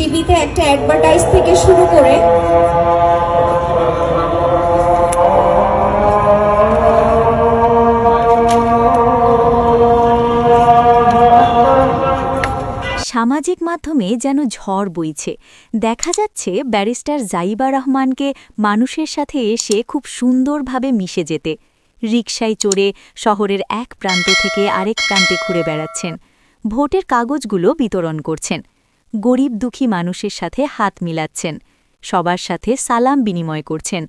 টিভিতে একটা অ্যাডভার্টাইজ থেকে শুরু করে সামাজিক মাধ্যমে যেন ঝড় বইছে। দেখা যাচ্ছে ব্যারিস্টার জাইবা রহমানকে মানুষের সাথে এসে খুব সুন্দরভাবে মিশে যেতে। রিকশায় চড়ে শহরের এক প্রান্ত থেকে আরেক প্রান্তে ঘুরে বেড়াচ্ছেন, ভোটের কাগজগুলো বিতরণ করছেন, গরিব দুঃখী মানুষের সাথে হাত মিলাচ্ছেন, সবার সাথে সালাম বিনিময় করছেন।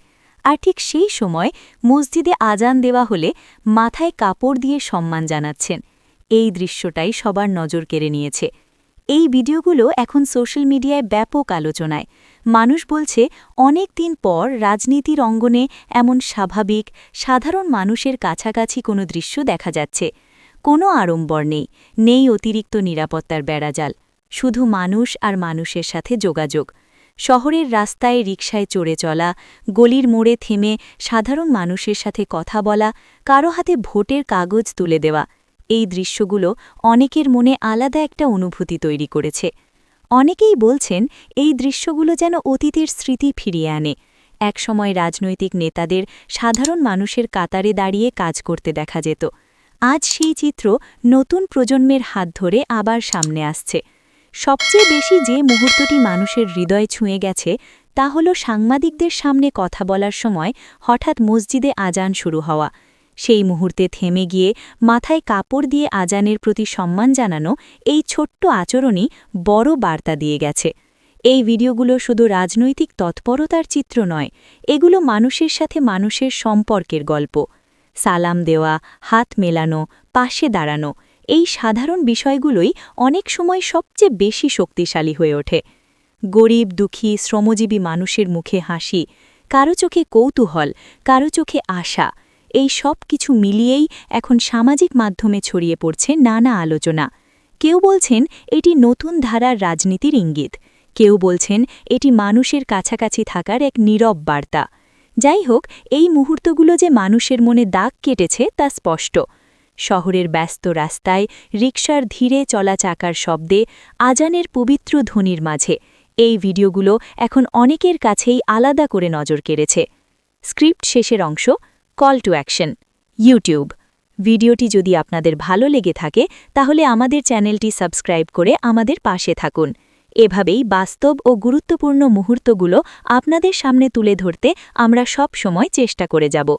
আর ঠিক সেই সময় মসজিদে আজান দেওয়া হলে মাথায় কাপড় দিয়ে সম্মান জানাচ্ছেন। এই দৃশ্যটাই সবার নজর কেড়ে নিয়েছে। এই ভিডিওগুলো এখন সোশ্যাল মিডিয়ায় ব্যাপক আলোচনায়। মানুষ বলছে অনেক দিন পর রাজনীতির অঙ্গনে এমন স্বাভাবিক সাধারণ মানুষের কাছাকাছি কোনো দৃশ্য দেখা যাচ্ছে। কোনো আড়ম্বর নেই, নেই অতিরিক্ত নিরাপত্তার বেড়াজাল, শুধু মানুষ আর মানুষের সাথে যোগাযোগ। শহরের রাস্তায় রিকশায় চড়ে চলা, গলির মোড়ে থেমে সাধারণ মানুষের সাথে কথা বলা, কারো হাতে ভোটের কাগজ তুলে দেওয়া, এই দৃশ্যগুলো অনেকের মনে আলাদা একটা অনুভূতি তৈরি করেছে। অনেকেই বলছেন এই দৃশ্যগুলো যেন অতীতের স্মৃতি ফিরিয়ে আনে। একসময় রাজনৈতিক নেতাদের সাধারণ মানুষের কাতারে দাঁড়িয়ে কাজ করতে দেখা যেত। আজ সেই চিত্র নতুন প্রজন্মের হাত ধরে আবার সামনে আসছে। সবচেয়ে বেশি যে মুহূর্তটি মানুষের হৃদয় ছুঁয়ে গেছে তা হল সাংবাদিকদের সামনে কথা বলার সময় হঠাৎ মসজিদে আজান শুরু হওয়া। সেই মুহূর্তে থেমে গিয়ে মাথায় কাপড় দিয়ে আজানের প্রতি সম্মান জানানো এই ছোট্ট আচরণই বড় বার্তা দিয়ে গেছে। এই ভিডিওগুলো শুধু রাজনৈতিক তৎপরতার চিত্র নয়, এগুলো মানুষের সাথে মানুষের সম্পর্কের গল্প। সালাম দেওয়া, হাত মেলানো, পাশে দাঁড়ানো, এই সাধারণ বিষয়গুলোই অনেক সময় সবচেয়ে বেশি শক্তিশালী হয়ে ওঠে। গরিব দুঃখী শ্রমজীবী মানুষের মুখে হাসি, কারো চোখে কৌতূহল, কারো চোখে আশা, এই সব কিছু মিলিয়েই এখন সামাজিক মাধ্যমে ছড়িয়ে পড়ছে নানা আলোচনা। কেউ বলছেন এটি নতুন ধারার রাজনীতির ইঙ্গিত, কেউ বলছেন এটি মানুষের কাছাকাছি থাকার এক নীরব বার্তা। যাই হোক, এই মুহূর্তগুলো যে মানুষের মনে দাগ কেটেছে তা স্পষ্ট। শহরের ব্যস্ত রাস্তায় রিকশার ধীরে চলা চাকার শব্দে, আজানের পবিত্র ধ্বনির মাঝে এই ভিডিওগুলো এখন অনেকের কাছেই আলাদা করে নজর কেড়েছে। স্ক্রিপ্ট শেষের অংশ, কল টু অ্যাকশন, ইউটিউব। ভিডিওটি যদি আপনাদের ভালো লেগে থাকে তাহলে আমাদের চ্যানেলটি সাবস্ক্রাইব করে আমাদের পাশে থাকুন। এভাবেই বাস্তব ও গুরুত্বপূর্ণ মুহূর্তগুলো আপনাদের সামনে তুলে ধরতে আমরা সব সময় চেষ্টা করে যাব।